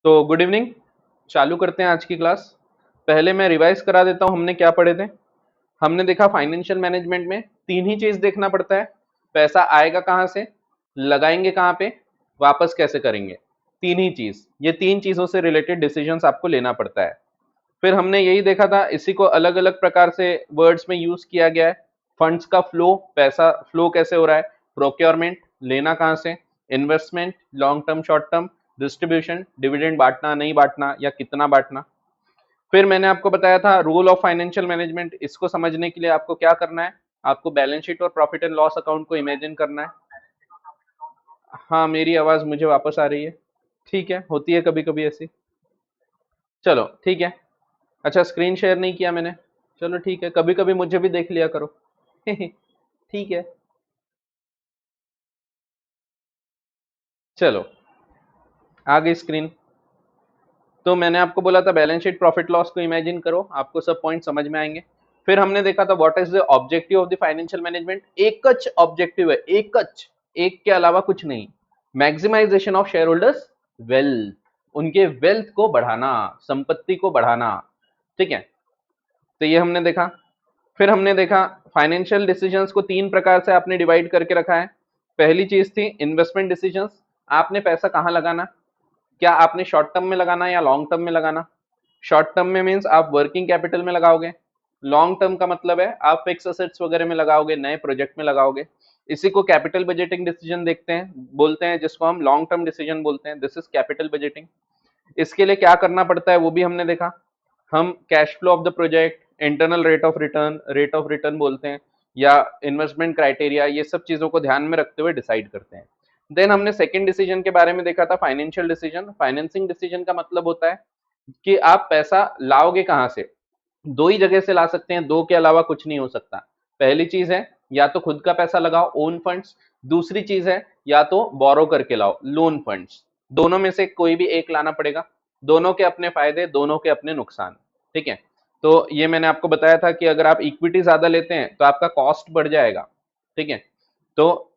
तो good evening. चालू करते हैं आज की क्लास। पहले मैं रिवाइज करा देता हूँ हमने क्या पढ़े थे। हमने देखा फाइनेंशियल मैनेजमेंट में तीन ही चीज देखना पड़ता है। पैसा आएगा कहाँ से, लगाएंगे कहाँ पे, वापस कैसे करेंगे। तीन ही चीज, ये तीन चीजों से रिलेटेड डिसीजंस आपको लेना पड़ता है। फिर हमने यही देखा था, इसी को अलग अलग प्रकार से वर्ड्स में यूज किया गया है। फंड्स का फ्लो, पैसा फ्लो कैसे हो रहा है, प्रोक्योरमेंट, लेना कहाँ से, investment, long term short term, distribution, dividend बांटना नहीं बांटना या कितना बांटना। फिर मैंने आपको बताया था रूल ऑफ फाइनेंशियल मैनेजमेंट, इसको समझने के लिए आपको क्या करना है, आपको बैलेंस शीट और प्रॉफिट एंड लॉस अकाउंट को इमेजिन करना है। हाँ, मेरी आवाज मुझे वापस आ रही है। ठीक है, होती है कभी कभी ऐसी। चलो ठीक है। अच्छा, स्क्रीन शेयर नहीं किया मैंने। चलो ठीक है, कभी कभी मुझे भी देख लिया करो। ठीक है। चलो, आ गई स्क्रीन। तो मैंने आपको बोला था बैलेंस शीट प्रॉफिट लॉस को इमेजिन करो, आपको सब पॉइंट समझ में आएंगे। फिर हमने देखा था what is the objective of the financial management. एकच ऑब्जेक्टिव है, एकच, एक के अलावा कुछ नहीं। Maximisation of share holders wealth, उनके वेल्थ को बढ़ाना, संपत्ति को बढ़ाना। ठीक है, तो ये हमने देखा। फिर हमने देखा फाइनेंशियल डिसीजंस को तीन प्रकार से आपने डिवाइड करके रखा है। पहली चीज थी इन्वेस्टमेंट डिसीजंस, आपने पैसा कहाँ लगाना, क्या आपने शॉर्ट टर्म में लगाना या लॉन्ग टर्म में लगाना। शॉर्ट टर्म में मीन्स आप वर्किंग कैपिटल में लगाओगे, लॉन्ग टर्म का मतलब है आप फिक्स असेट्स वगैरह में लगाओगे, नए प्रोजेक्ट में लगाओगे। इसी को कैपिटल बजटिंग डिसीजन देखते हैं, बोलते हैं, जिसको हम लॉन्ग टर्म डिसीजन बोलते हैं। This is capital budgeting. इसके लिए क्या करना पड़ता है वो भी हमने देखा। हम cash flow of the project, internal rate of return बोलते हैं, या इन्वेस्टमेंट क्राइटेरिया, ये सब चीजों को ध्यान में रखते हुए डिसाइड करते हैं। देन हमने सेकंड डिसीजन के बारे में देखा था, फाइनेंशियल डिसीजन। फाइनेंसिंग डिसीजन का मतलब होता है कि आप पैसा लाओगे कहां से। दो ही जगह से ला सकते हैं, दो के अलावा कुछ नहीं हो सकता। पहली चीज है या तो खुद का पैसा लगाओ, ओन फंड्स। दूसरी चीज है या तो बोरो करके लाओ, लोन फंड्स। दोनों में से कोई भी एक लाना पड़ेगा। दोनों के अपने फायदे, दोनों के अपने नुकसान। ठीक है, तो ये मैंने आपको बताया था कि अगर आप इक्विटी ज्यादा लेते हैं तो आपका कॉस्ट बढ़ जाएगा। ठीक है, तो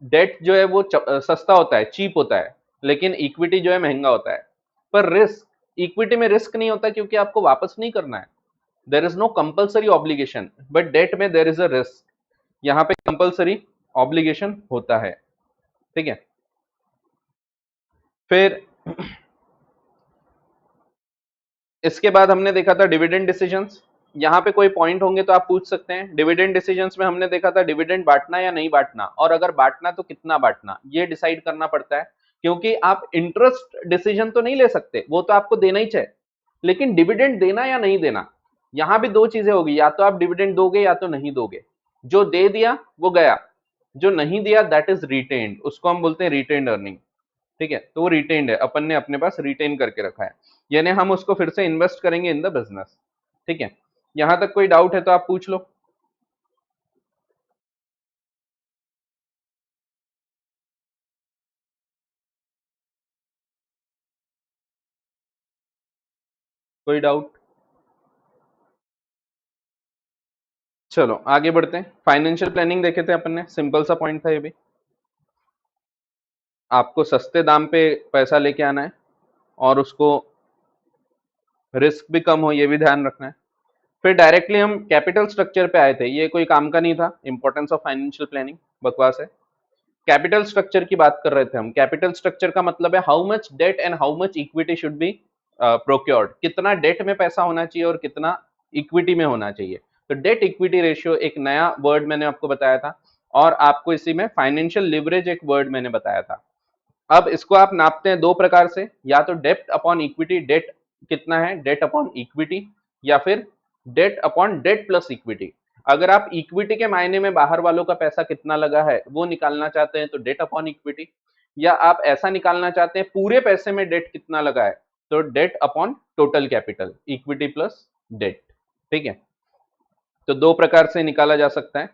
डेट जो है वो सस्ता होता है, चीप होता है, लेकिन इक्विटी जो है महंगा होता है। पर रिस्क, इक्विटी में रिस्क नहीं होता क्योंकि आपको वापस नहीं करना है। There is no compulsory obligation, but debt में देर इज अ रिस्क। यहाँ पे कंपल्सरी ऑब्लिगेशन होता है। ठीक है, फिर इसके बाद हमने देखा था डिविडेंड डिसीजंस। यहाँ पे कोई पॉइंट होंगे तो आप पूछ सकते हैं। डिविडेंड डिसीजंस में हमने देखा था डिविडेंड बांटना या नहीं बांटना, और अगर बांटना तो कितना बांटना, ये डिसाइड करना पड़ता है। क्योंकि आप इंटरेस्ट डिसीजन तो नहीं ले सकते, वो तो आपको देना ही चाहिए, लेकिन डिविडेंड देना या नहीं देना, यहां भी दो चीजें होगी, या तो आप डिविडेंड दोगे या तो नहीं दोगे। जो दे दिया वो गया, जो नहीं दिया दैट इज रिटेन्ड, उसको हम बोलते हैं रिटेन्ड अर्निंग। ठीक है, तो वो रिटेन्ड है, अपन ने अपने पास रिटेन करके रखा है, यानी हम उसको फिर से इन्वेस्ट करेंगे इन द बिजनेस। ठीक है, यहां तक कोई डाउट है तो आप पूछ लो। कोई डाउट? चलो आगे बढ़ते हैं। फाइनेंशियल प्लानिंग देखे थे अपन ने, सिंपल सा पॉइंट था ये भी। आपको सस्ते दाम पे पैसा लेके आना है और उसको रिस्क भी कम हो, ये भी ध्यान रखना है। फिर डायरेक्टली हम कैपिटल स्ट्रक्चर पे आए थे, ये कोई काम का नहीं था। इंपॉर्टेंस ऑफ फाइनेंशियल प्लानिंग बकवास है। कैपिटल स्ट्रक्चर की बात कर रहे थे हम। कैपिटल स्ट्रक्चर का मतलब है how much debt and how much equity should be procured, कितना डेट में पैसा होना चाहिए और कितना इक्विटी में होना चाहिए। तो डेट इक्विटी रेशियो एक नया वर्ड मैंने आपको बताया था, और आपको इसी में फाइनेंशियल लिवरेज एक वर्ड मैंने बताया था। अब इसको आप नापते हैं दो प्रकार से, या तो डेप्ट अपॉन इक्विटी, डेट कितना है, डेट अपॉन इक्विटी, या फिर debt upon debt plus equity. अगर आप इक्विटी के मायने में बाहर वालों का पैसा कितना लगा है वो निकालना चाहते हैं तो डेट अपॉन इक्विटी, या आप ऐसा निकालना चाहते हैं पूरे पैसे में डेट कितना लगा है तो debt upon total capital, equity plus debt. ठीक है, तो दो प्रकार से निकाला जा सकता है।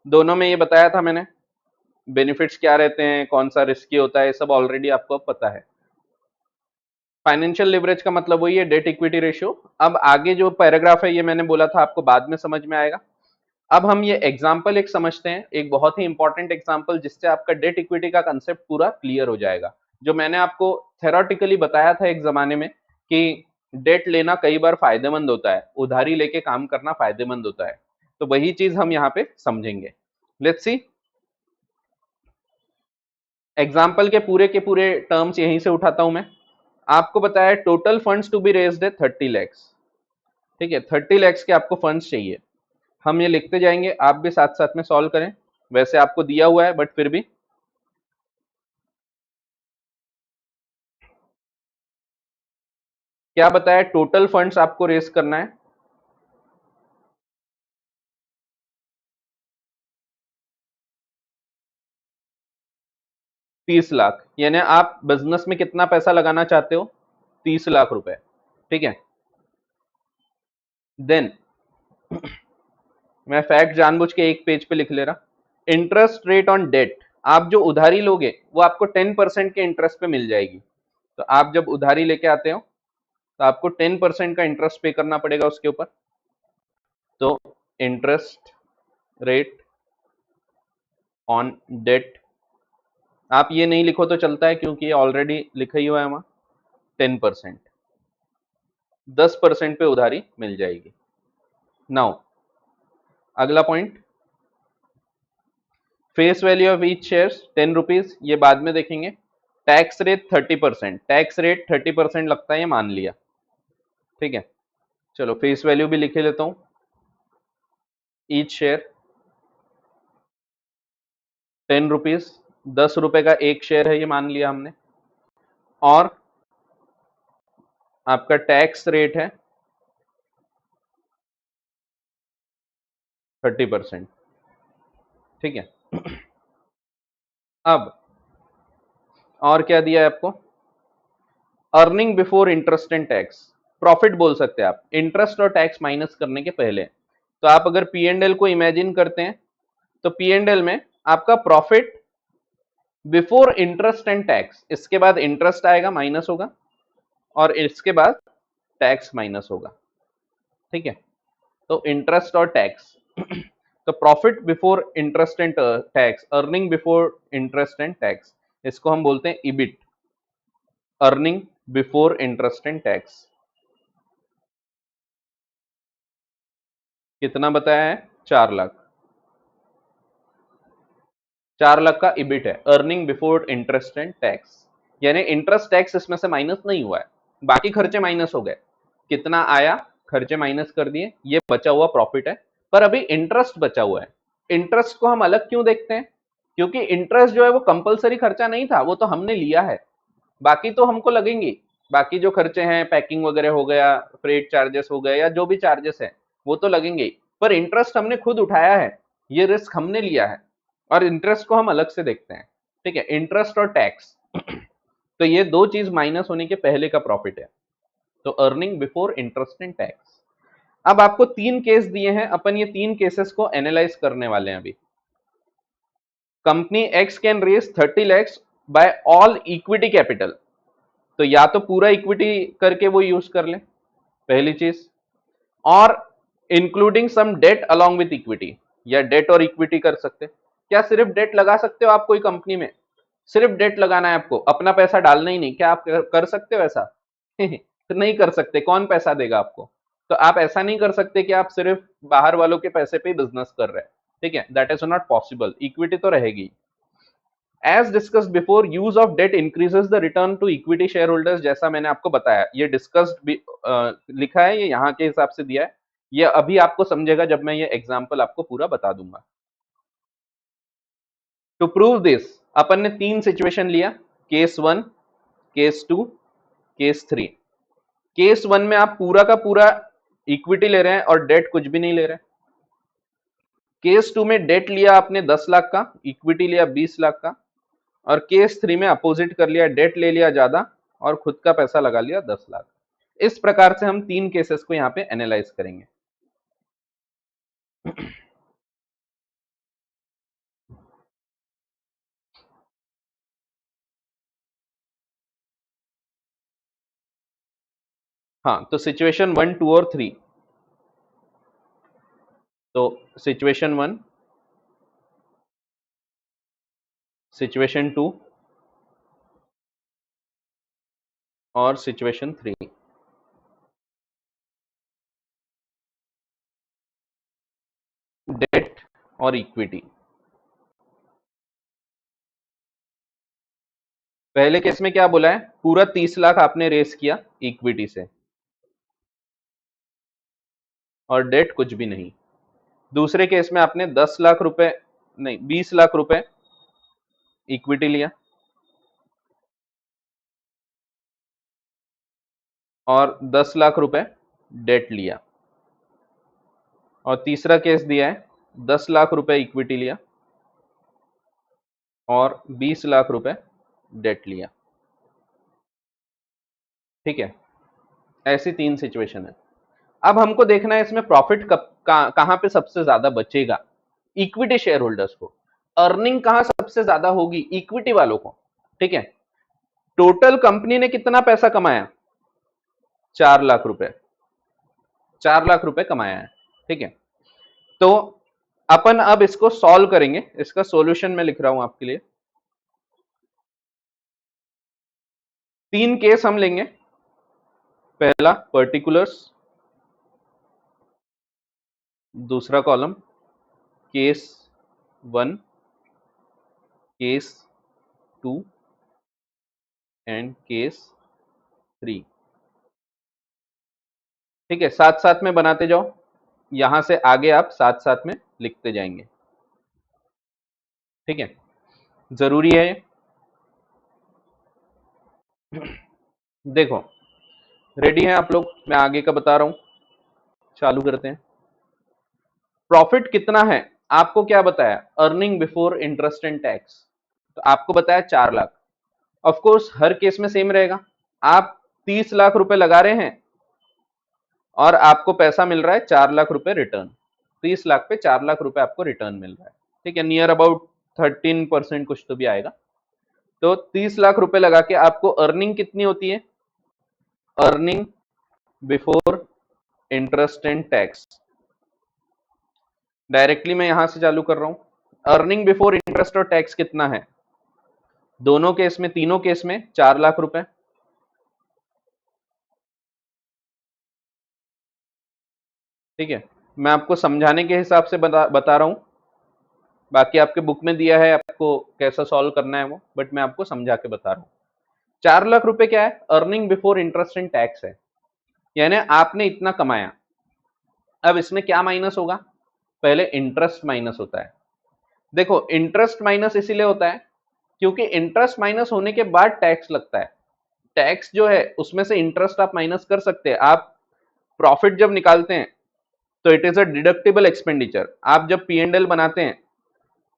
दोनों में ये बताया था मैंने, बेनिफिट्स क्या रहते हैं, कौन सा रिस्की होता है, सब ऑलरेडी आपको पता है। फाइनेंशियल लिवरेज का मतलब वही है, डेट इक्विटी रेशियो। अब आगे जो पैराग्राफ है ये मैंने बोला था आपको बाद में समझ में आएगा। अब हम ये एग्जाम्पल एक समझते हैं, एक बहुत ही इंपॉर्टेंट एग्जाम्पल, जिससे आपका डेट इक्विटी का कंसेप्ट पूरा क्लियर हो जाएगा। जो मैंने आपको थेरोटिकली बताया था एक जमाने में कि डेट लेना कई बार फायदेमंद होता है, उधारी लेके काम करना फायदेमंद होता है, तो वही चीज हम यहाँ पे समझेंगे। लेट्स सी, एग्जाम्पल के पूरे टर्म्स यहीं से उठाता हूं मैं। आपको बताया total funds to be raised है 30 lakhs, ठीक है, 30 lakhs के आपको फंड्स चाहिए। हम ये लिखते जाएंगे, आप भी साथ साथ में सॉल्व करें, वैसे आपको दिया हुआ है बट फिर भी। क्या बताया, टोटल फंड्स आपको रेज करना है 30 लाख, यानी आप बिजनेस में कितना पैसा लगाना चाहते हो, 30 लाख रुपए, ठीक है। देन मैं फैक्ट जानबूझ के एक पेज पे लिख ले रहा, इंटरेस्ट रेट ऑन डेट, आप जो उधारी लोगे वो आपको 10% के इंटरेस्ट पे मिल जाएगी। तो आप जब उधारी लेके आते हो तो आपको 10% का इंटरेस्ट पे करना पड़ेगा उसके ऊपर। तो इंटरेस्ट रेट ऑन डेट, आप ये नहीं लिखो तो चलता है क्योंकि ये ऑलरेडी लिखा ही हुआ है वहां, 10%, 10% पे उधारी मिल जाएगी। नाउ अगला point, face value of each share 10 rupees, ये बाद में देखेंगे। टैक्स रेट 30%, टैक्स रेट 30% लगता है, ये मान लिया, ठीक है। चलो फेस वैल्यू भी लिखे लेता हूं, ईच शेयर 10 रुपीज, 10 रुपए का एक शेयर है ये मान लिया हमने, और आपका टैक्स रेट है 30%, ठीक है। अब और क्या दिया है आपको, earning before interest and tax, profit बोल सकते हैं आप, इंटरेस्ट और टैक्स माइनस करने के पहले। तो आप अगर पी एंड एल को इमेजिन करते हैं तो पी एंड एल में आपका profit before interest and tax, इसके बाद इंटरेस्ट आएगा माइनस होगा, और इसके बाद टैक्स माइनस होगा, ठीक है। तो इंटरेस्ट और टैक्स तो profit before interest and tax, earning before interest and tax, इसको हम बोलते हैं EBIT, earning before interest and tax. कितना बताया है, 4 लाख, 4 लाख का इबिट है, earning before interest and tax, यानी इंटरेस्ट टैक्स इसमें से माइनस नहीं हुआ है, बाकी खर्चे माइनस हो गए, कितना आया खर्चे माइनस कर दिए, ये बचा हुआ प्रॉफिट है, पर अभी इंटरेस्ट बचा हुआ है। इंटरेस्ट को हम अलग क्यों देखते हैं, क्योंकि इंटरेस्ट जो है वो कंपलसरी खर्चा नहीं था, वो तो हमने लिया है, बाकी तो हमको लगेंगे, बाकी जो खर्चे हैं पैकिंग वगैरह हो गया, फ्रेट चार्जेस हो गए, या जो भी चार्जेस हैं वो तो लगेंगे ही, पर इंटरेस्ट हमने खुद उठाया है, ये रिस्क हमने लिया है, और इंटरेस्ट को हम अलग से देखते हैं, ठीक है, इंटरेस्ट और टैक्स। तो ये दो चीज माइनस होने के पहले का प्रॉफिट है, तो earning before interest and tax. अब आपको 3 केस दिए हैं, अपन ये 3 केसेस को एनालाइज करने वाले हैं अभी। Company X can raise 30 lakhs by all equity capital, तो या तो पूरा इक्विटी करके वो यूज कर ले, पहली चीज, और including some debt along with equity, या डेट और इक्विटी कर सकते। क्या सिर्फ डेट लगा सकते हो आप कोई कंपनी में, सिर्फ डेट लगाना है आपको, अपना पैसा डालना ही नहीं, क्या आप कर सकते हो ऐसा? तो नहीं कर सकते, कौन पैसा देगा आपको? तो आप ऐसा नहीं कर सकते कि आप सिर्फ बाहर वालों के पैसे पे बिजनेस कर रहे हैं, ठीक है, that is not possible, equity तो रहेगी। As discussed before, use of debt increases the return to equity share holders, जैसा मैंने आपको बताया, ये डिस्कस्ड भी लिखा है, ये यहाँ के हिसाब से दिया है, ये अभी आपको समझेगा जब मैं ये एग्जाम्पल आपको पूरा बता दूंगा। टू प्रूव दिस, अपन ने 3 सिचुएशन लिया, केस 1, केस 2, केस 3। केस 1 में आप पूरा का पूरा इक्विटी ले रहे हैं और डेट कुछ भी नहीं ले रहे। केस 2 में डेट लिया आपने 10 लाख का, इक्विटी लिया 20 लाख का, और केस 3 में अपोजिट कर लिया, डेट ले लिया ज्यादा और खुद का पैसा लगा लिया 10 लाख। इस प्रकार से हम 3 केसेस को यहाँ पे एनालाइज करेंगे। हाँ, तो सिचुएशन 1, 2 और 3। तो सिचुएशन 1, सिचुएशन 2 और सिचुएशन 3, डेट और इक्विटी। पहले केस में क्या बोला है, पूरा 30 लाख आपने रेस किया इक्विटी से और डेट कुछ भी नहीं। दूसरे केस में आपने 10 लाख रुपए, नहीं 20 लाख रुपए इक्विटी लिया और 10 लाख रुपए डेट लिया। और तीसरा केस दिया है 10 लाख रुपए इक्विटी लिया और 20 लाख रुपए डेट लिया। ठीक है, ऐसी 3 सिचुएशन है। अब हमको देखना है इसमें प्रॉफिट कहां पे सबसे ज्यादा बचेगा इक्विटी शेयर होल्डर्स को, अर्निंग कहां सबसे ज्यादा होगी इक्विटी वालों को। ठीक है, टोटल कंपनी ने कितना पैसा कमाया, 4 लाख रुपए, 4 लाख रुपए कमाया है। ठीक है, तो अपन अब इसको सॉल्व करेंगे, इसका सॉल्यूशन मैं लिख रहा हूं आपके लिए। 3 केस हम लेंगे। पहला पर्टिकुलर्स, दूसरा column case 1, case 2 and case 3। ठीक है, साथ साथ में बनाते जाओ, यहां से आगे आप साथ साथ में लिखते जाएंगे। ठीक है, जरूरी है। देखो, रेडी हैं आप लोग, मैं आगे का बता रहा हूं, चालू करते हैं। प्रॉफिट कितना है आपको क्या बताया, earning before interest and tax, तो आपको बताया 4 lakh. Of course her case में सेम रहेगा, आप 30 लाख रुपए लगा रहे हैं और आपको पैसा मिल रहा है 4 लाख रुपए रिटर्न, 30 लाख पे 4 लाख रुपए आपको रिटर्न मिल रहा है। ठीक है, नियर अबाउट 13% कुछ तो भी आएगा। तो 30 लाख रुपए लगा के आपको अर्निंग कितनी होती है, earning before interest and tax. Directly मैं यहां से चालू कर रहा हूं। अर्निंग बिफोर इंटरेस्ट और टैक्स कितना है, दोनों केस में, तीनों केस में 4 लाख रुपए। ठीक है, मैं आपको समझाने के हिसाब से बता रहा हूं, बाकी आपके बुक में दिया है आपको कैसा सॉल्व करना है वो, बट मैं आपको समझा के बता रहा हूं। 4 लाख रुपए क्या है, earning before interest and tax है, यानी आपने इतना कमाया। अब इसमें क्या माइनस होगा, पहले इंटरेस्ट माइनस होता है। देखो, इंटरेस्ट माइनस इसीलिए होता है क्योंकि इंटरेस्ट माइनस होने के बाद टैक्स लगता है। टैक्स जो है उसमें से इंटरेस्ट आप माइनस कर सकते हैं। आप प्रॉफिट जब निकालते हैं तो it is a deductible expenditure. आप जब पी एंड एल बनाते हैं,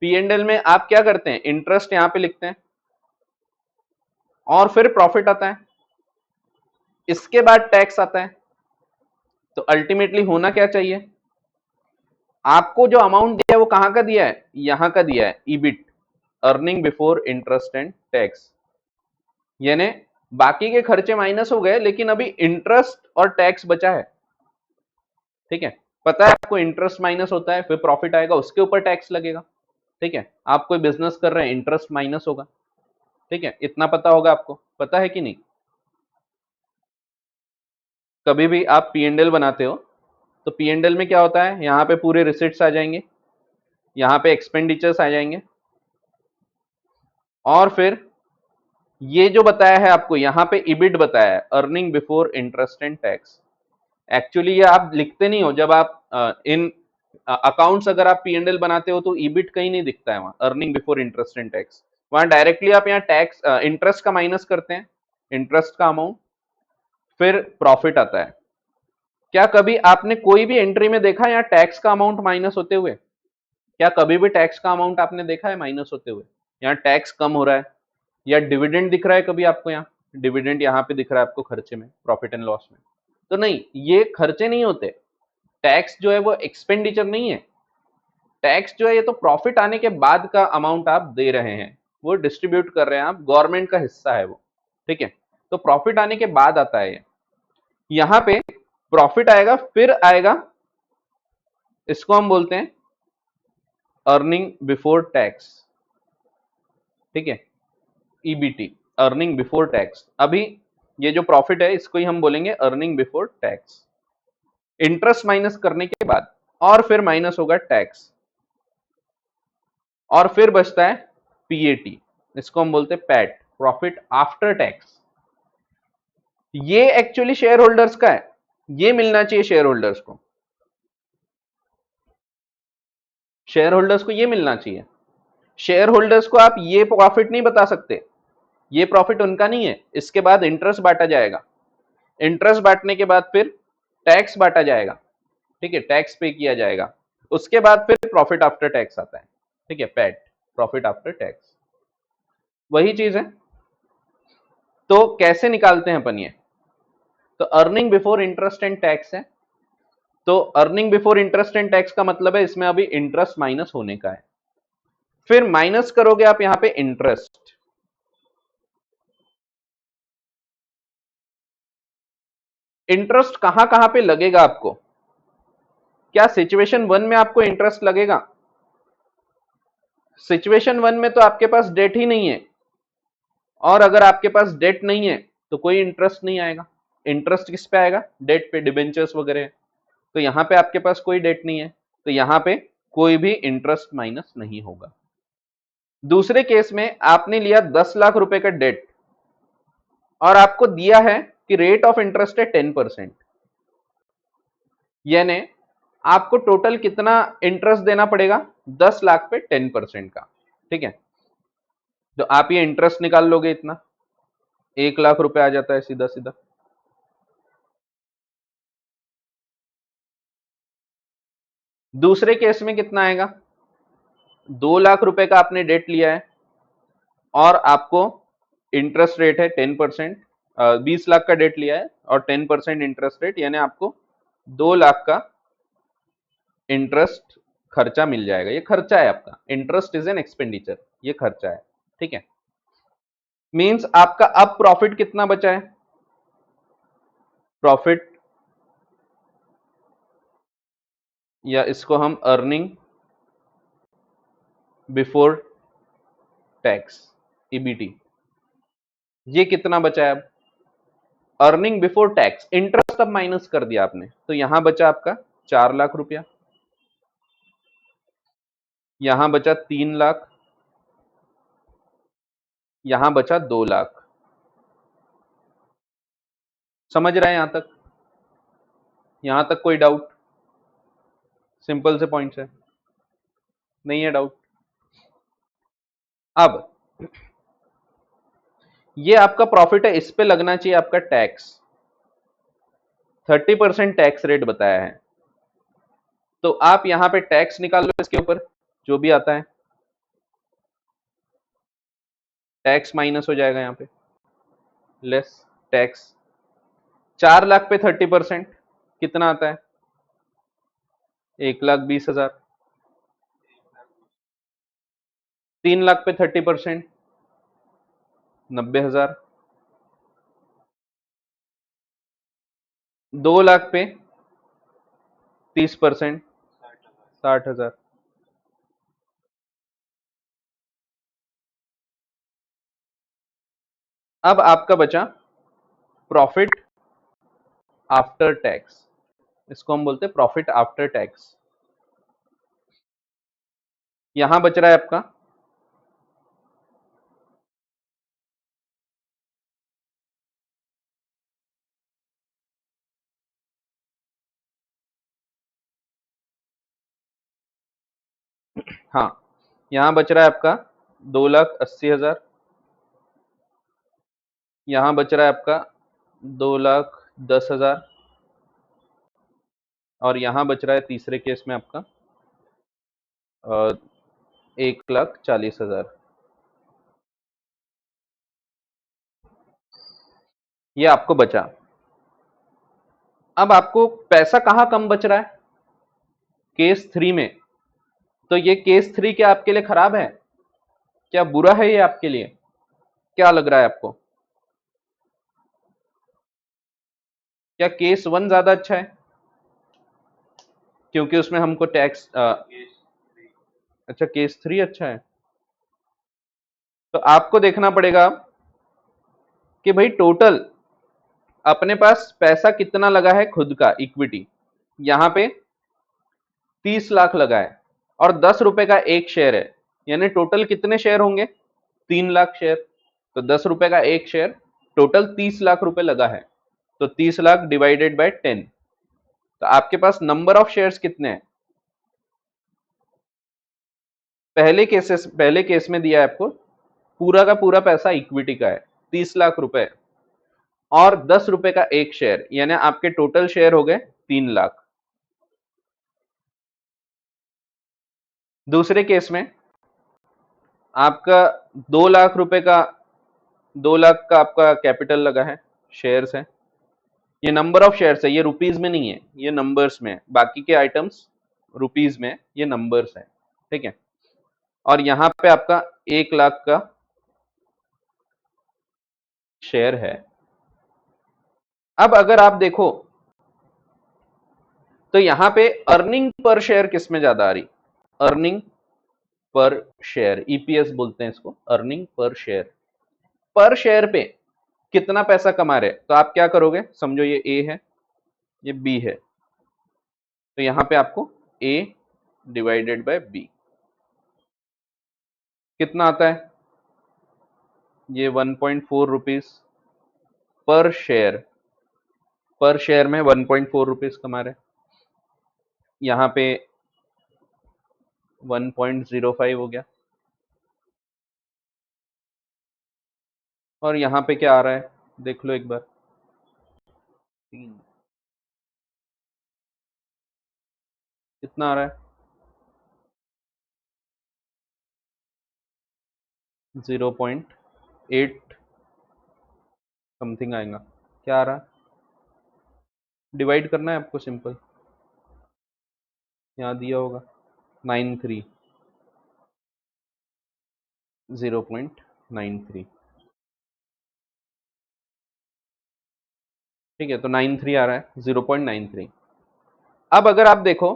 पी एंड एल में आप क्या करते हैं, इंटरेस्ट यहां पे लिखते हैं और फिर प्रॉफिट आता है, इसके बाद टैक्स आता है। तो अल्टीमेटली होना क्या चाहिए, आपको जो अमाउंट दिया है वो कहां का दिया है, यहां का दिया है, EBIT, earning before interest and tax. यानी बाकी के खर्चे माइनस हो गए लेकिन अभी इंटरेस्ट और टैक्स बचा है। ठीक है, पता है आपको इंटरेस्ट माइनस होता है फिर प्रॉफिट आएगा, उसके ऊपर टैक्स लगेगा। ठीक है, आप कोई बिजनेस कर रहे हैं, इंटरेस्ट माइनस होगा। ठीक है, इतना पता होगा आपको, पता है कि नहीं। कभी भी आप पी एंड एल बनाते हो तो पी एंड एल में क्या होता है, यहाँ पे पूरे रिसिट्स आ जाएंगे, यहाँ पे एक्सपेंडिचर्स आ जाएंगे और फिर ये जो बताया है आपको यहाँ पे इबिट बताया है, earning before interest and tax. Actually ये आप लिखते नहीं हो, जब आप इन अकाउंट्स अगर आप पी एंड एल बनाते हो तो ईबिट कहीं नहीं दिखता है वहां, earning before interest and tax. वहां डायरेक्टली आप यहाँ टैक्स इंटरेस्ट का माइनस करते हैं, इंटरेस्ट का अमाउंट, फिर प्रॉफिट आता है। क्या कभी आपने कोई भी एंट्री में देखा यहाँ टैक्स का अमाउंट माइनस होते हुए, क्या कभी भी टैक्स का अमाउंट आपने देखा है माइनस होते हुए, यहाँ टैक्स कम हो रहा है, या डिविडेंड दिख रहा है कभी आपको, यहाँ डिविडेंड यहाँ पे दिख रहा है आपको खर्चे में, प्रॉफिट एंड लॉस में, तो नहीं, ये खर्चे नहीं होते। टैक्स जो है वो एक्सपेंडिचर नहीं है, टैक्स जो है ये तो प्रॉफिट आने के बाद का अमाउंट आप दे रहे हैं, वो डिस्ट्रीब्यूट कर रहे हैं आप, गवर्नमेंट का हिस्सा है वो। ठीक है, तो प्रॉफिट आने के बाद आता है ये, यहां पे प्रॉफिट आएगा फिर आएगा, इसको हम बोलते हैं अर्निंग बिफोर टैक्स। ठीक है, ईबीटी, अर्निंग बिफोर टैक्स। अभी ये जो प्रॉफिट है इसको ही हम बोलेंगे earning before tax. Interest minus करने के बाद और फिर माइनस होगा टैक्स, और फिर बचता है पीएटी, इसको हम बोलते हैं पैट, प्रॉफिट आफ्टर टैक्स। ये एक्चुअली शेयर होल्डर्स का है, ये मिलना चाहिए शेयर होल्डर्स को, शेयर होल्डर्स को ये मिलना चाहिए। शेयर होल्डर्स को आप ये प्रॉफिट नहीं बता सकते, ये प्रॉफिट उनका नहीं है। इसके बाद इंटरेस्ट बांटा जाएगा, इंटरेस्ट बांटने के बाद फिर टैक्स बांटा जाएगा, ठीक है, टैक्स पे किया जाएगा, उसके बाद फिर प्रॉफिट आफ्टर टैक्स आता है, ठीक है, पैट, प्रॉफिट आफ्टर टैक्स, वही चीज है। तो कैसे निकालते हैं अपन ये? तो earning before interest and tax है, तो earning before interest and tax का मतलब है इसमें अभी इंटरेस्ट माइनस होने का है, फिर माइनस करोगे आप यहां पे इंटरेस्ट। इंटरेस्ट कहां कहां पे लगेगा आपको? क्या सिचुएशन 1 में आपको इंटरेस्ट लगेगा? सिचुएशन 1 में तो आपके पास डेट ही नहीं है, और अगर आपके पास डेट नहीं है तो कोई इंटरेस्ट नहीं आएगा। इंटरेस्ट किस पे आएगा? डेट पे, डिबेंचर्स वगैरह। तो यहां पे आपके पास कोई डेट नहीं है, तो यहां पे कोई भी इंटरेस्ट माइनस नहीं होगा। दूसरे केस में आपने लिया 10 लाख रुपए का डेट, और आपको दिया है कि रेट ऑफ इंटरेस्ट है 10%, यानी आपको टोटल कितना इंटरेस्ट देना पड़ेगा? 10 लाख पे 10% का, ठीक है। तो आप ये इंटरेस्ट निकाल लोगे, इतना 1 लाख रुपए आ जाता है सीधा सीधा। दूसरे केस में कितना आएगा? 2 लाख रुपए का आपने डेट लिया है, और आपको इंटरेस्ट रेट है 10%, 20 लाख का डेट लिया है और 10% इंटरेस्ट रेट, यानी आपको 2 लाख का इंटरेस्ट खर्चा मिल जाएगा। ये खर्चा है आपका, इंटरेस्ट इज एन एक्सपेंडिचर, ये खर्चा है, ठीक है। मींस आपका अब प्रॉफिट कितना बचा है? प्रॉफिट, या इसको हम अर्निंग बिफोर टैक्स, ईबीटी, ये कितना बचा है अब? अर्निंग बिफोर टैक्स, इंटरेस्ट अब माइनस कर दिया आपने, तो यहां बचा आपका 4 लाख रुपया, यहां बचा 3 लाख, यहां बचा 2 लाख। समझ रहे हैं यहां तक? यहां तक कोई डाउट? सिंपल से पॉइंट्स है, नहीं है डाउट? अब ये आपका प्रॉफिट है, इस पे लगना चाहिए आपका टैक्स, 30% टैक्स रेट बताया है, तो आप यहां पे टैक्स निकाल लो इसके ऊपर, जो भी आता है टैक्स माइनस हो जाएगा, यहां पे लेस टैक्स। 4 लाख पे 30% कितना आता है? 1,20,000। 3 लाख पे 30% 90,000। 2 लाख पे 30% 60,000। अब आपका बचा प्रॉफिट आफ्टर टैक्स, इसको हम बोलते हैं प्रॉफिट आफ्टर टैक्स। यहां बच रहा है आपका हाँ, यहां बच रहा है आपका 2,80,000, यहां बच रहा है आपका 2,10,000, और यहां बच रहा है तीसरे केस में आपका 1,40,000। ये आपको बचा। अब आपको पैसा कहां कम बच रहा है? केस 3 में। तो ये केस 3 क्या आपके लिए खराब है? क्या बुरा है ये आपके लिए? क्या लग रहा है आपको? क्या केस 1 ज्यादा अच्छा है? क्योंकि उसमें हमको टैक्स अच्छा, केस 3 अच्छा है। तो आपको देखना पड़ेगा कि भाई टोटल अपने पास पैसा कितना लगा है खुद का इक्विटी, यहां पे 30 लाख लगा है और 10 रुपए का एक शेयर है, यानी टोटल कितने शेयर होंगे, 3 लाख शेयर। तो 10 रुपए का एक शेयर, टोटल 30 लाख रुपए लगा है, तो 30 लाख डिवाइडेड बाय 10, तो आपके पास नंबर ऑफ शेयर्स कितने हैं। पहले केस में दिया है आपको पूरा का पूरा पैसा इक्विटी का है 30 लाख रुपए और 10 रुपए का एक शेयर, यानी आपके टोटल शेयर हो गए 3 लाख। दूसरे केस में आपका 2 लाख रुपए का 2 लाख का आपका कैपिटल लगा है, शेयर्स है, ये नंबर ऑफ शेयर्स है, ये रुपीज में नहीं है, ये नंबर्स में है, बाकी के आइटम्स रुपीज में, ये नंबर्स है, ठीक है। और यहां पे आपका 1 लाख का शेयर है। अब अगर आप देखो तो यहां पे अर्निंग पर शेयर किसमें ज्यादा आ रही, अर्निंग पर शेयर, ईपीएस बोलते हैं इसको, अर्निंग पर शेयर पे कितना पैसा कमा रहे, तो आप क्या करोगे, समझो ये ए है, ये बी है, तो यहां पे आपको ए डिवाइडेड बाय बी कितना आता है, ये 1.4 रुपीज पर शेयर, पर शेयर में 1.4 रुपीज कमा रहे, यहां पे 1.05 हो गया, और यहां पे क्या आ रहा है देख लो एक बार, 3 कितना आ रहा है, 0.8 समथिंग आएगा, क्या आ रहा है, डिवाइड करना है आपको सिंपल, यहाँ दिया होगा 93, 0.93, ठीक है, तो 93 आ रहा है, 0.93। अब अगर आप देखो,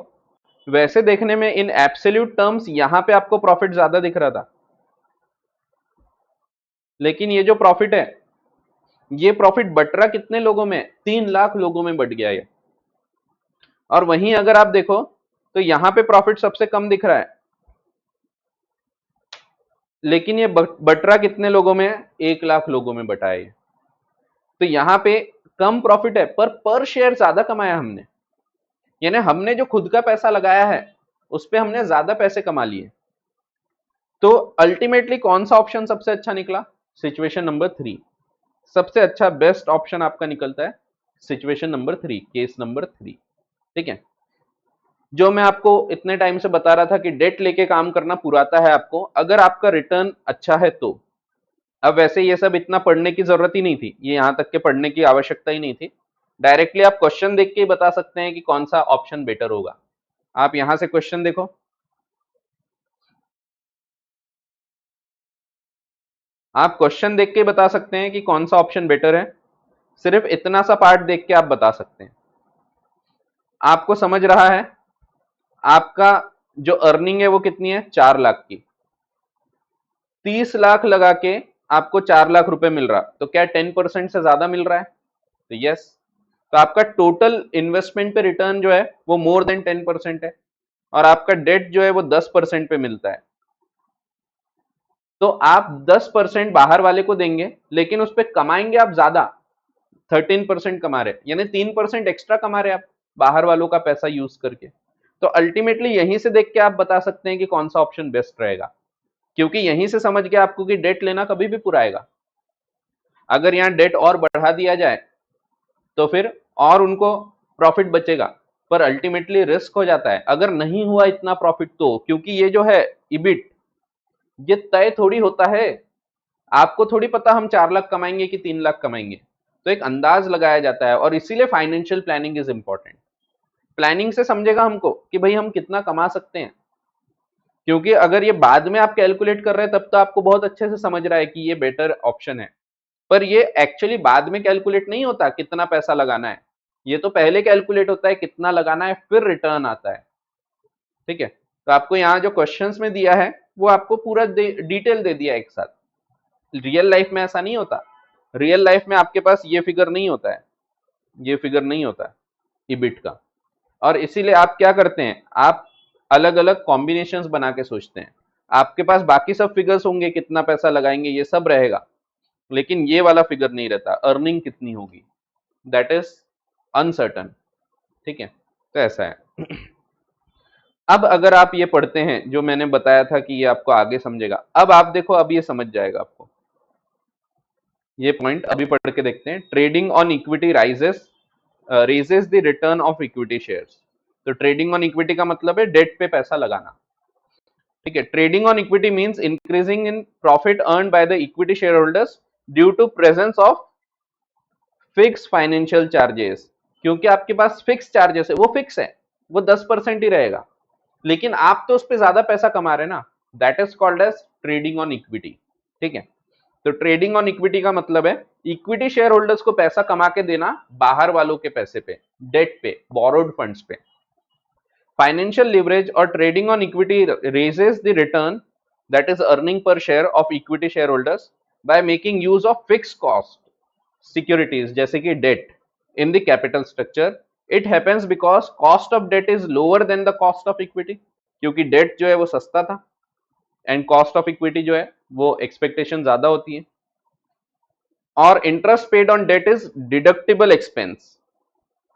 वैसे देखने में इन एब्सोल्यूट टर्म्स यहां पे आपको प्रॉफिट ज्यादा दिख रहा था, लेकिन ये जो प्रॉफिट है, ये प्रॉफिट बट रहा कितने लोगों में, 3 लाख लोगों में बट गया ये। और वहीं अगर आप देखो तो यहां पे प्रॉफिट सबसे कम दिख रहा है, लेकिन ये बट रहा कितने लोगों में, 1 लाख लोगों में बटा है। तो यहां पे कम प्रॉफिट है पर शेयर ज्यादा कमाया हमने, यानी हमने जो खुद का पैसा लगाया है उस पे हमने ज्यादा पैसे कमा लिए। तो अल्टीमेटली कौन सा ऑप्शन सबसे अच्छा निकला, सिचुएशन नंबर 3 सबसे अच्छा बेस्ट ऑप्शन आपका निकलता है, सिचुएशन नंबर 3, केस नंबर 3, ठीक है। जो मैं आपको इतने टाइम से बता रहा था कि डेट लेके काम करना पुराता है आपको, अगर आपका रिटर्न अच्छा है तो। अब वैसे ये सब इतना पढ़ने की जरूरत ही नहीं थी, ये यहां तक के पढ़ने की आवश्यकता ही नहीं थी, डायरेक्टली आप क्वेश्चन देख के ही बता सकते हैं कि कौन सा ऑप्शन बेटर होगा। आप यहां से क्वेश्चन देखो, आप क्वेश्चन देख के बता सकते हैं कि कौन सा ऑप्शन बेटर है, सिर्फ इतना सा पार्ट देख के आप बता सकते हैं। आपको समझ रहा है, आपका जो अर्निंग है वो कितनी है, 4 लाख की, 30 लाख लगा के आपको 4 लाख रुपए मिल रहा, तो क्या 10% से ज्यादा मिल रहा है, तो यस। तो आपका टोटल इन्वेस्टमेंट पे रिटर्न जो है वो मोर देन 10% है, और आपका डेट जो है वो 10% पे मिलता है। तो आप 10% बाहर वाले को देंगे, लेकिन उस पर कमाएंगे आप ज्यादा, 13% कमा रहे, यानी 3% एक्स्ट्रा कमा रहे आप बाहर वालों का पैसा यूज करके। तो अल्टीमेटली यहीं से देख के आप बता सकते हैं कि कौन सा ऑप्शन बेस्ट रहेगा, क्योंकि यहीं से समझ गया आपको कि डेट लेना कभी भी पूरा आएगा। अगर यहाँ डेट और बढ़ा दिया जाए तो फिर और उनको प्रॉफिट बचेगा, पर अल्टीमेटली रिस्क हो जाता है अगर नहीं हुआ इतना प्रॉफिट तो, क्योंकि ये जो है इबिट, ये तय थोड़ी होता है, आपको थोड़ी पता हम 4 लाख कमाएंगे कि 3 लाख कमाएंगे, तो एक अंदाज लगाया जाता है, और इसीलिए financial planning is important. Planning से समझेगा हमको कि भाई हम कितना कमा सकते हैं, क्योंकि अगर ये बाद में आप कैलकुलेट कर रहे हैं तब तो आपको बहुत अच्छे से समझ रहा है कि ये बेटर ऑप्शन है, पर ये एक्चुअली बाद में कैलकुलेट नहीं होता कितना पैसा लगाना है, ये तो पहले कैलकुलेट होता है कितना लगाना है, फिर रिटर्न आता है, ठीक है। तो आपको यहाँ जो क्वेश्चंस में दिया है वो आपको पूरा डिटेल दे दिया एक साथ। रियल लाइफ में ऐसा नहीं होता, रियल लाइफ में आपके पास ये फिगर नहीं होता है, ये फिगर नहीं होता ईबिट का। और इसीलिए आप क्या करते हैं, आप अलग अलग कॉम्बिनेशंस बना के सोचते हैं। आपके पास बाकी सब फिगर्स होंगे, कितना पैसा लगाएंगे ये सब रहेगा, लेकिन ये वाला फिगर नहीं रहता, अर्निंग कितनी होगी, दैट इज अनसर्टन। ठीक है, तो ऐसा है। अब अगर आप ये पढ़ते हैं जो मैंने बताया था कि ये आपको आगे समझेगा, अब आप देखो, अब ये समझ जाएगा आपको। ये पॉइंट अभी पढ़ के देखते हैं। Trading on equity rises raises the return of equity shares. तो ट्रेडिंग ऑन इक्विटी का मतलब है डेट पे पैसा लगाना। ठीक है, trading on equity means increasing in profit earn by the equity share holders due to presence of fix financial charges. क्योंकि आपके पास फिक्स चार्जेस है, वो फिक्स है, वो 10% ही रहेगा, लेकिन आप तो उस पर ज्यादा पैसा कमा रहे हैं ना, that is called as trading on equity. ठीक है, तो ट्रेडिंग ऑन इक्विटी का मतलब है इक्विटी शेयर होल्डर्स को पैसा कमा के देना बाहर वालों के पैसे पे, डेट पे, बोरोड फंड्स पे। फाइनेंशियल लिवरेज और trading on equity raises the return, that is earning per share of equity share holders by making use of fix cost securities जैसे कि debt in the capital structure. It happens because cost of debt is lower than the cost of equity, क्योंकि debt जो है वो सस्ता था and cost of equity जो है वो एक्सपेक्टेशन ज्यादा होती है। और interest paid on debt is deductible expense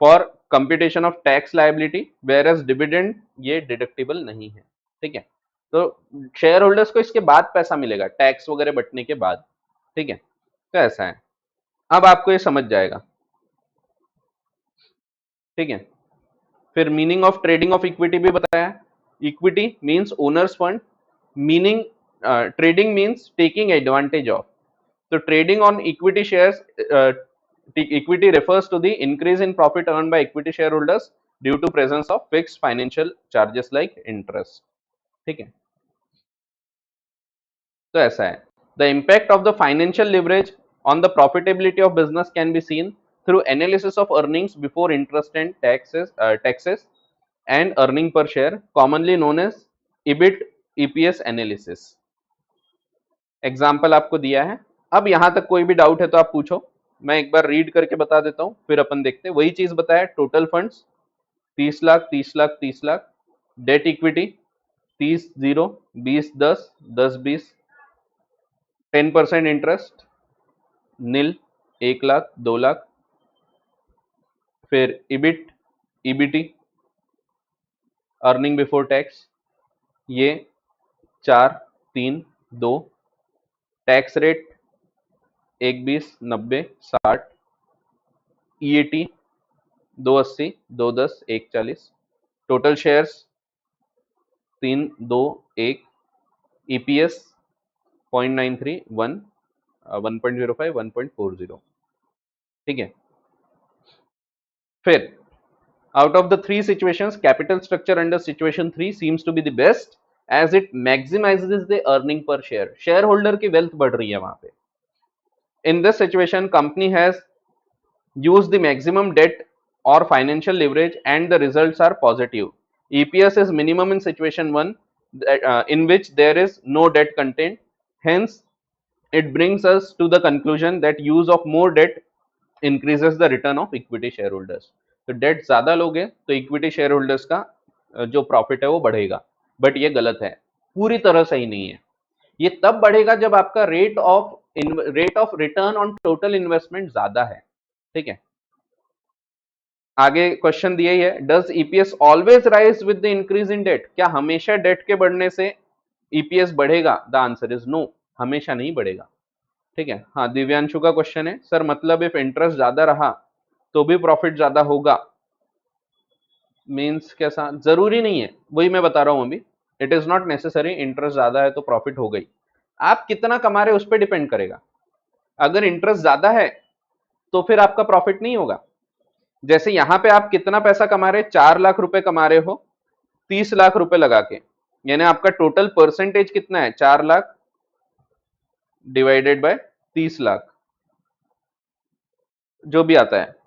for computation of tax liability, whereas dividend ये डिडक्टिबल नहीं है। ठीक है, तो शेयर होल्डर्स को इसके बाद पैसा मिलेगा, टैक्स वगैरह बटने के बाद। ठीक है, तो ऐसा है, अब आपको ये समझ जाएगा। ठीक है, फिर meaning of trading of equity भी बताया। Equity means owners fund, meaning trading means taking advantage of. तो trading on equity shares, equity refers to the increase in profit earned by equity shareholders due to presence of fixed financial charges like interest. ठीक है, तो ऐसा है। The impact of the financial leverage on the profitability of business can be seen through analysis of earnings before interest and taxes and earning per share, commonly known as EBIT EPS analysis. Example आपको दिया है। अब यहां तक कोई भी doubt है तो आप पूछो, मैं एक बार रीड करके बता देता हूं, फिर अपन देखते हैं। वही चीज बताया, total funds 30 lakh 30 lakh 30 lakh, debt equity 30 0 20 10 10 20, 10% interest nil 1 lakh 2 lakh, फिर EBIT EBT earning before tax ये 4 3 2, tax rate 1 20 90 60, EAT 280 210 140, total shares 3 2 1, EPS 0.93 1 1.05 1.40। ठीक है, फिर out of the three situations, capital structure under situation 3 seems to be the best as it maximizes the earning per share. shareholder की wealth बढ़ रही है वहां पे। In this situation, company has used the maximum debt or financial leverage and the results are positive. EPS is minimum in situation 1, in which there is no debt content. Hence, it brings us to the conclusion that use of more debt increases the return of equity shareholders. तो date ज्यादा लोगे तो equity share holders का जो profit है वो बढ़ेगा, but ये गलत है, पूरी तरह सही नहीं है। ये तब बढ़ेगा जब आपका rate of return on total investment ज्यादा है। ठीक है, आगे क्वेश्चन दिया ही है, does EPS always rise with the increase in debt? क्या हमेशा डेट के बढ़ने से ईपीएस बढ़ेगा? द आंसर इज नो, हमेशा नहीं बढ़ेगा। ठीक है, हाँ, दिव्यांशु का क्वेश्चन है, सर मतलब इफ इंटरेस्ट ज्यादा रहा तो भी प्रॉफिट ज्यादा होगा, मीन्स कैसा? जरूरी नहीं है, वही मैं बता रहा हूं अभी। It is not necessary interest ज्यादा है तो प्रॉफिट हो गई, आप कितना कमा रहे हो उस पर डिपेंड करेगा। अगर इंटरेस्ट ज्यादा है तो फिर आपका प्रॉफिट नहीं होगा। जैसे यहां पे आप कितना पैसा कमा रहे, 4 लाख रुपए कमा रहे हो 30 लाख रुपए लगा के, यानी आपका टोटल परसेंटेज कितना है? 4 लाख डिवाइडेड बाय 30 लाख, जो भी आता है।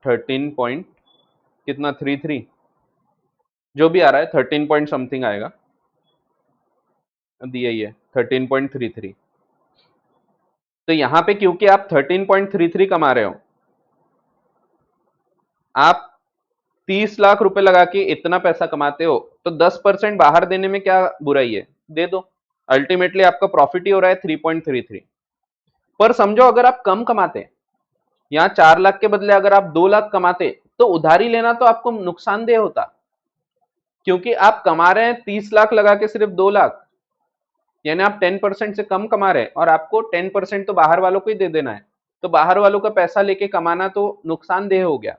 13 पॉइंट कितना, 33 जो भी आ रहा है 13 पॉइंट समथिंग आएगा, दिया ही है 13.33। तो यहां पे क्योंकि आप 13.33 कमा रहे हो, आप 30 लाख रुपए लगा के इतना पैसा कमाते हो, तो 10% बाहर देने में क्या बुराई है, दे दो। अल्टीमेटली आपका प्रॉफिट ही हो रहा है 3.33। पर समझो अगर आप कम कमाते, यहाँ 4 लाख के बदले अगर आप 2 लाख कमाते, तो उधारी लेना तो आपको नुकसानदेह होता, क्योंकि आप कमा रहे हैं 30 लाख लगा के सिर्फ 2 लाख, यानी आप 10% से कम कमा रहे हैं, और आपको 10% तो बाहर वालों को ही दे देना है। तो बाहर वालों का पैसा लेके कमाना तो नुकसानदेह हो गया,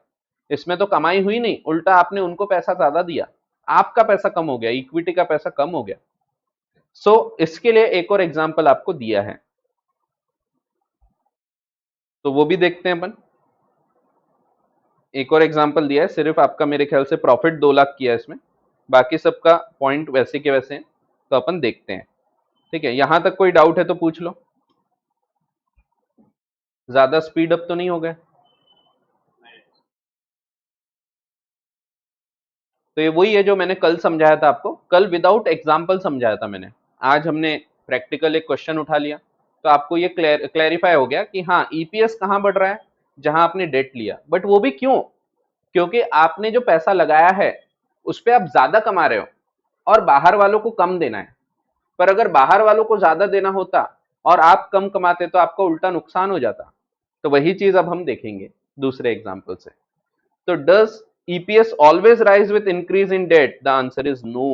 इसमें तो कमाई हुई नहीं, उल्टा आपने उनको पैसा ज्यादा दिया, आपका पैसा कम हो गया, इक्विटी का पैसा कम हो गया। इसके लिए एक और एग्जाम्पल आपको दिया है, तो वो भी देखते हैं अपन। एक और एग्जाम्पल दिया है, सिर्फ आपका मेरे ख्याल से प्रॉफिट 2 लाख किया है इसमें, बाकी सबका पॉइंट वैसे के वैसे हैं, तो अपन देखते हैं। ठीक है, यहां तक कोई डाउट है तो पूछ लो, ज्यादा स्पीड अप तो नहीं हो गए। तो ये वही है जो मैंने कल समझाया था आपको, कल विदाउट एग्जाम्पल समझाया था मैंने, आज हमने प्रैक्टिकल एक क्वेश्चन उठा लिया, तो आपको ये क्लैरिफाई हो गया कि हाँ ईपीएस कहाँ बढ़ रहा है, जहां आपने डेट लिया, बट वो भी क्यों, क्योंकि आपने जो पैसा लगाया है उस पर आप ज्यादा कमा रहे हो और बाहर वालों को कम देना है। पर अगर बाहर वालों को ज्यादा देना होता और आप कम कमाते तो आपका उल्टा नुकसान हो जाता। तो वही चीज अब हम देखेंगे दूसरे एग्जाम्पल से। तो does EPS always rise with increase in debt? The answer is no.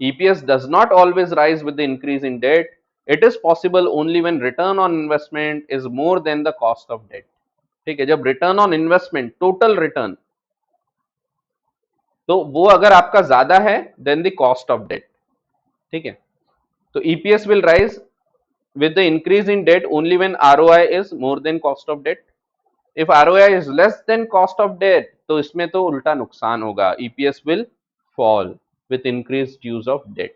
EPS does not always rise with the increase in debt. It is possible only when return on investment is more than the cost of debt. ठीक है, जब return on investment, total return, तो वो अगर आपका ज्यादा है than the cost of debt. ठीक है, तो EPS will rise with the increase in debt only when ROI is more than cost of debt. If ROI is less than cost of debt, तो इसमें तो उल्टा नुकसान होगा, EPS will fall with increased use of debt.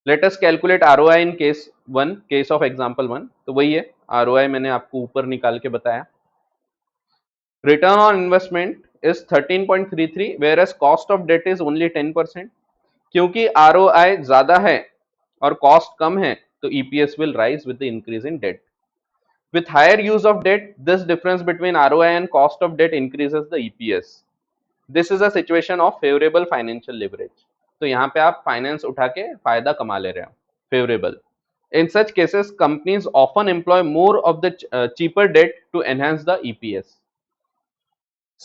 Let us calculate ROI in case 1, case of example 1. तो वही है, ROI मैंने आपको ऊपर निकाल के बताया। Return on investment is 13.33 whereas cost of debt is only 10%. क्योंकि ROI ज्यादा है और कॉस्ट कम है, तो EPS will rise with the increase in debt. With higher use of debt, this difference between ROI and cost of debt increases the EPS. This is a situation of favorable financial leverage. तो यहाँ पे आप finance उठा के फायदा कमा ले रहे हो, favorable. In such cases, companies often employ more of the cheaper debt to enhance the EPS.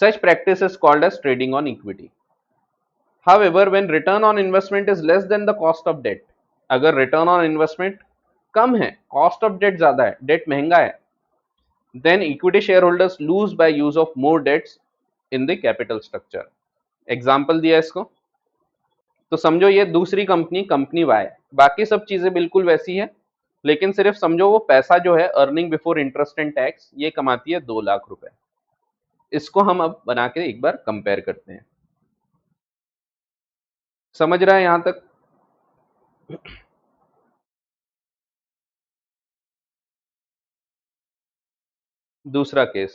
Such practice is called as trading on equity. However, when return on investment is less than the cost of debt, अगर return on investment कम है, cost of debt ज्यादा है, debt महंगा है, then equity shareholders lose by use of more debts in the capital structure. Example दिया इसको, तो समझो ये दूसरी कंपनी, कंपनी वाई, बाकी सब चीजें बिल्कुल वैसी है, लेकिन सिर्फ समझो वो पैसा जो है earning before interest and tax, ये कमाती है 2 लाख रुपए। इसको हम अब बना के एक बार कंपेयर करते हैं। समझ रहा है यहां तक? दूसरा केस,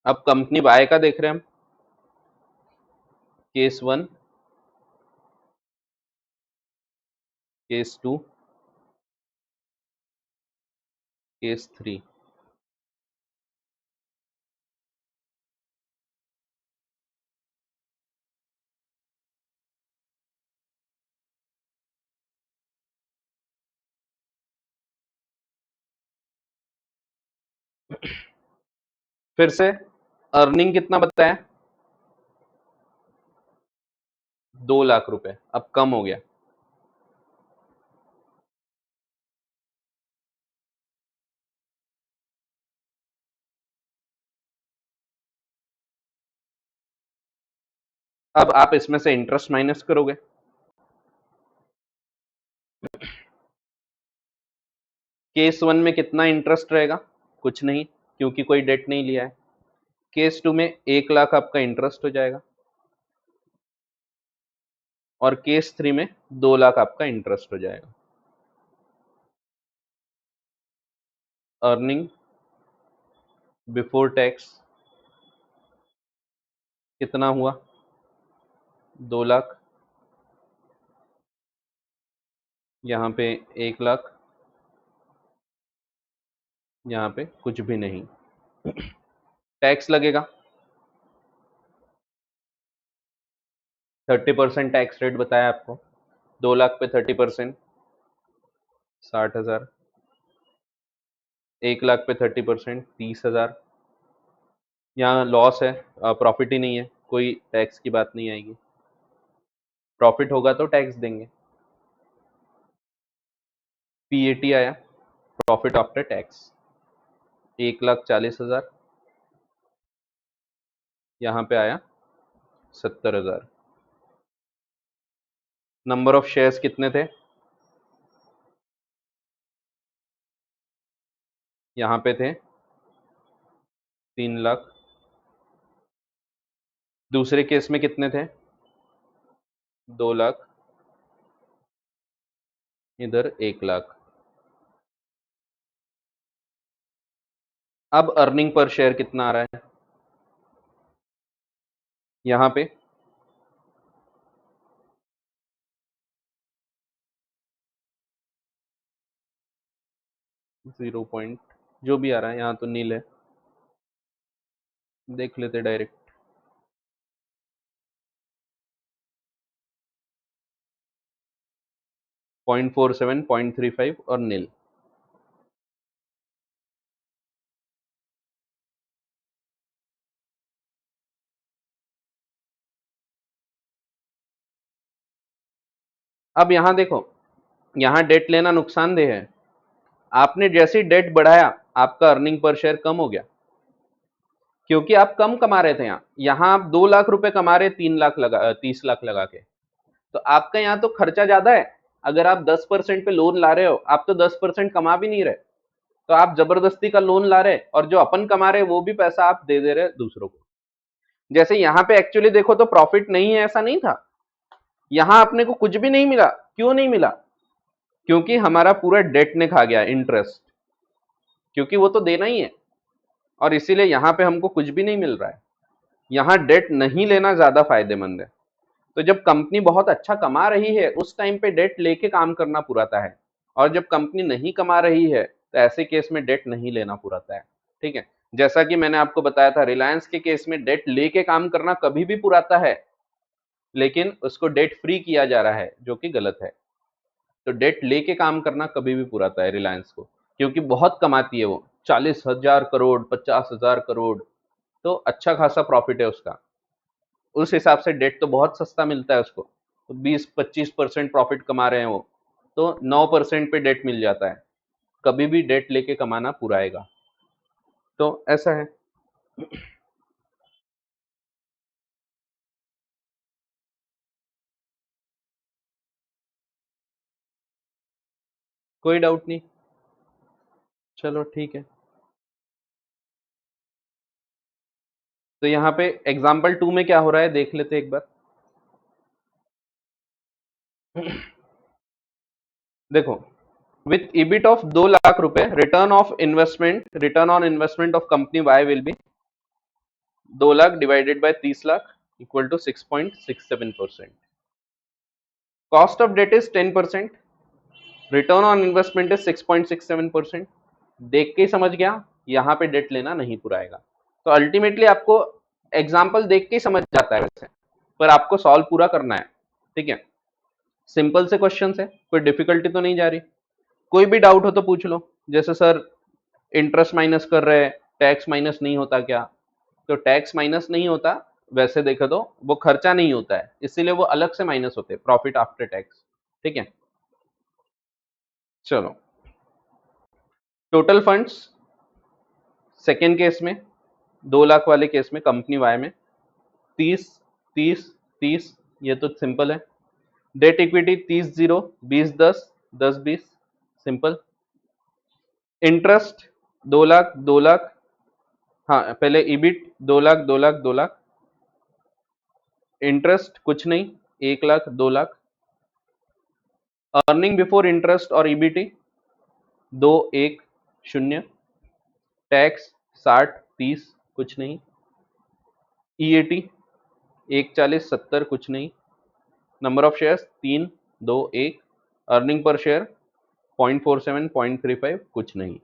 अब कंपनी वाई का देख रहे हैं हम, केस 1, केस 2, केस 3। फिर से अर्निंग कितना बताया, 2 लाख रुपए, अब कम हो गया। अब आप इसमें से इंटरेस्ट माइनस करोगे, केस 1 में कितना इंटरेस्ट रहेगा, कुछ नहीं, क्योंकि कोई डेट नहीं लिया है। केस 2 में 1 लाख आपका इंटरेस्ट हो जाएगा, और केस 3 में 2 लाख आपका इंटरेस्ट हो जाएगा। अर्निंग बिफोर टैक्स कितना हुआ? 2 लाख, यहाँ पे 1 लाख, यहाँ पे कुछ भी नहीं। टैक्स लगेगा 30% टैक्स रेट बताया आपको। 2 लाख पे 30% 60,000, 1 लाख पे 30% 30,000। यहाँ लॉस है, प्रॉफिट ही नहीं है, कोई टैक्स की बात नहीं आएगी। प्रॉफिट होगा तो टैक्स देंगे। पीएटी आया, प्रॉफिट आफ्टर टैक्स, 1,40,000, यहाँ पे आया 70,000। नंबर ऑफ शेयर्स कितने थे? यहाँ पे थे 3 लाख। दूसरे केस में कितने थे? 2 लाख, इधर 1 लाख। अब अर्निंग पर शेयर कितना आ रहा है? यहाँ पे 0 पॉइंट जो भी आ रहा है, यहाँ तो नील है, देख लेते डायरेक्ट। 0.47, 0.35 और नील। अब यहाँ देखो, यहाँ डेट लेना नुकसानदेह है। आपने जैसे डेट बढ़ाया, आपका अर्निंग पर शेयर कम हो गया, क्योंकि आप कम कमा रहे थे। यहाँ आप 2 लाख रुपए कमा रहे, 30 लाख लगा के, तो आपका यहाँ तो खर्चा ज्यादा है। अगर आप 10% पे लोन ला रहे हो, आप तो 10% कमा भी नहीं रहे, तो आप जबरदस्ती का लोन ला रहे, और जो अपन कमा रहे वो भी पैसा आप दे दे रहे दूसरों को। जैसे यहाँ पे एक्चुअली देखो तो प्रॉफिट नहीं है, ऐसा नहीं था। यहाँ अपने को कुछ भी नहीं मिला। क्यों नहीं मिला? क्योंकि हमारा पूरा डेट ने खा गया इंटरेस्ट, क्योंकि वो तो देना ही है, और इसीलिए यहाँ पे हमको कुछ भी नहीं मिल रहा है। यहाँ डेट नहीं लेना ज्यादा फायदेमंद है। तो जब कंपनी बहुत अच्छा कमा रही है, उस टाइम पे डेट लेके काम करना पुराता है, और जब कंपनी नहीं कमा रही है, तो ऐसे केस में डेट नहीं लेना पुराता है। ठीक है, जैसा कि मैंने आपको बताया था, रिलायंस के केस में डेट लेके काम करना कभी भी पुराता है, लेकिन उसको डेट फ्री किया जा रहा है, जो कि गलत है। तो डेट लेके काम करना कभी भी पुराता है रिलायंस को, क्योंकि बहुत कमाती है वो, 40,000 करोड़, 50,000 करोड़, तो अच्छा खासा प्रॉफिट है उसका। उस हिसाब से डेट तो बहुत सस्ता मिलता है उसको, तो 20-25% प्रॉफिट कमा रहे हैं वो, तो 9% पे डेट मिल जाता है। कभी भी डेट लेके कमाना पुराएगा, तो ऐसा है। कोई डाउट नहीं, चलो ठीक है। तो यहाँ पे एग्जाम्पल 2 में क्या हो रहा है देख लेते एक बार। देखो, विथ ईबिट ऑफ 2 लाख रुपए, return on investment of company Y will be 2 lakh divided by 30 lakh equal to 6.67%। Cost of debt is 10%, return on investment is 6.67%। देख के ही समझ गया यहाँ पे डेट लेना नहीं पुराएगा। तो अल्टीमेटली आपको एग्जाम्पल देख के ही समझ जाता है वैसे, पर आपको सॉल्व पूरा करना है। ठीक है, सिंपल से क्वेश्चन है, कोई डिफिकल्टी तो नहीं जा रही। कोई भी डाउट हो तो पूछ लो। जैसे सर इंटरेस्ट माइनस कर रहे हैं, टैक्स माइनस नहीं होता क्या? तो टैक्स माइनस नहीं होता, वैसे देखो तो वो खर्चा नहीं होता है, इसीलिए वो अलग से माइनस होते हैं, प्रॉफिट आफ्टर टैक्स। ठीक है, चलो टोटल फंड्स सेकेंड केस में, 2 लाख वाले केस में कंपनी वाई में 30 30 30, ये तो सिंपल है। Date equity 30 0 20 10 10 20, simple. Interest 2 lakh 2 lakh, हाँ पहले ईबिट 2 लाख 2 लाख 2 लाख, इंटरेस्ट कुछ नहीं, 1 lakh, 2 lakh. Earning before interest और ईबीटी 2, 1, 0। टैक्स 60, 30 कुछ नहीं। ईएटी 1, 40, 70 कुछ नहीं। Number of shares 3, 2, 1। Earning per share 0.47, 0.35 कुछ नहीं।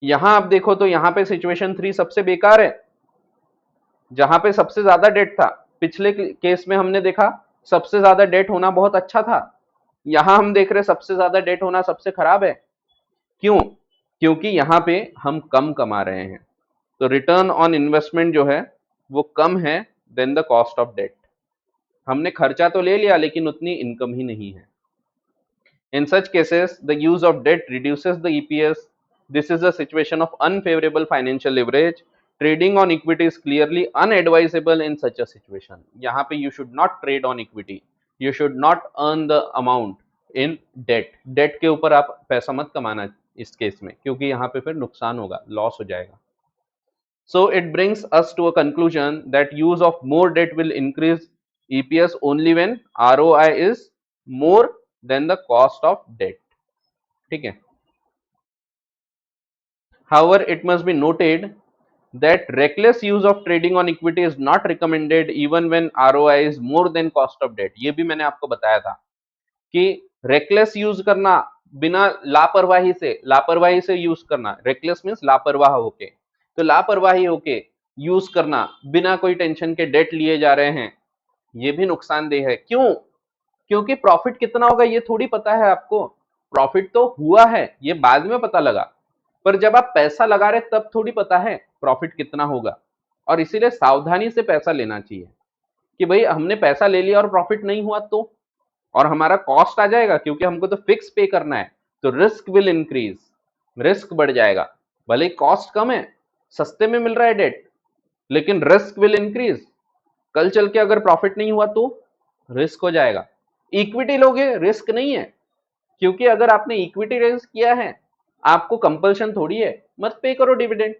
यहां आप देखो तो यहां पे सिचुएशन 3 सबसे बेकार है, जहां पे सबसे ज्यादा डेट था। पिछले केस में हमने देखा सबसे ज्यादा डेट होना बहुत अच्छा था, यहां हम देख रहे सबसे ज्यादा डेट होना सबसे खराब है। क्यों? क्योंकि यहां पे हम कम कमा रहे हैं, तो रिटर्न ऑन इन्वेस्टमेंट जो है वो कम है than the cost of debt. हमने खर्चा तो ले लिया लेकिन उतनी इनकम ही नहीं है। In such cases, the use of debt reduces the EPS. This is a situation of unfavorable financial leverage. Trading on equity is clearly unadvisable in such a situation. यहाँ पे you should not trade on equity. You should not earn the amount in debt. Debt के ऊपर आप पैसा मत कमाना इस case में, क्योंकि यहाँ पे फिर नुकसान होगा, लॉस हो जाएगा। So it brings us to a conclusion that use of more debt will increase EPS only when ROI is more than the cost of debt. ठीक है। However, it must be noted that reckless use of trading on equity is not recommended even when ROI is more than cost of debt. ये भी मैंने आपको बताया था कि reckless use करना, बिना लापरवाही से यूज करना, reckless मीन्स लापरवाह होके, तो लापरवाही होके यूज करना, बिना कोई टेंशन के डेट लिए जा रहे हैं, ये भी नुकसानदेह है। क्यों? क्योंकि प्रॉफिट कितना होगा ये थोड़ी पता है आपको। प्रॉफिट तो हुआ है, ये बाद में पता लगा, पर जब आप पैसा लगा रहे तब थोड़ी पता है प्रॉफिट कितना होगा। और इसीलिए सावधानी से पैसा लेना चाहिए कि भाई हमने पैसा ले लिया और प्रॉफिट नहीं हुआ तो, और हमारा कॉस्ट आ जाएगा, क्योंकि हमको तो फिक्स पे करना है, तो रिस्क विल इंक्रीज, रिस्क बढ़ जाएगा। भले कॉस्ट कम है, सस्ते में मिल रहा है डेट, लेकिन रिस्क विल इंक्रीज। कल चल के अगर प्रॉफिट नहीं हुआ तो रिस्क हो जाएगा। इक्विटी लोगे, रिस्क नहीं है, क्योंकि अगर आपने इक्विटी रेज किया है, आपको कंपल्शन थोड़ी है मत पे करो डिविडेंड,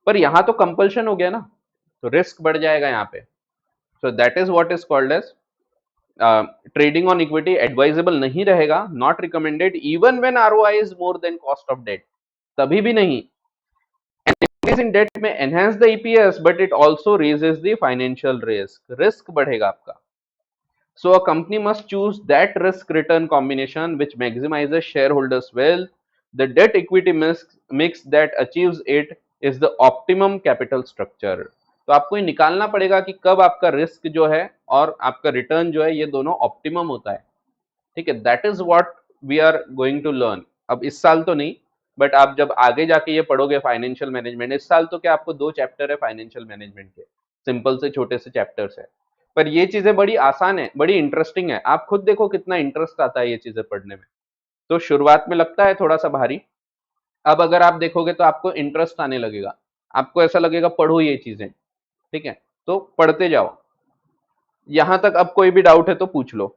पर यहां तो कंपल्शन हो गया ना, तो रिस्क बढ़ जाएगा यहाँ पे। So that is what is called as trading on equity advisable नहीं रहेगा, not recommended even when ROI is more than cost of debt, तभी भी नहीं। increase in debt may enhance the EPS, but it also raises the financial risk. Risk बढ़ेगा आपका। So a company must choose that risk return combination which maximizes shareholders' wealth. The debt equity mix that achieves it is the optimum capital structure. तो आपको ये निकालना पड़ेगा कि कब आपका रिस्क जो है और आपका रिटर्न जो है ये दोनों ऑप्टिमम होता है। ठीक है, that is what we are going to learn. अब इस साल तो नहीं, बट आप जब आगे जाके ये पढ़ोगे फाइनेंशियल मैनेजमेंट, इस साल तो क्या आपको 2 चैप्टर है फाइनेंशियल मैनेजमेंट के, सिंपल से छोटे से चैप्टर्स है, पर ये चीजें बड़ी आसान है, बड़ी इंटरेस्टिंग है। आप खुद देखो कितना इंटरेस्ट आता है ये चीजें पढ़ने में। तो शुरुआत में लगता है थोड़ा सा भारी, अब अगर आप देखोगे तो आपको इंटरेस्ट आने लगेगा, आपको ऐसा लगेगा पढ़ो ये चीजें। ठीक है, तो पढ़ते जाओ। यहां तक अब कोई भी डाउट है तो पूछ लो।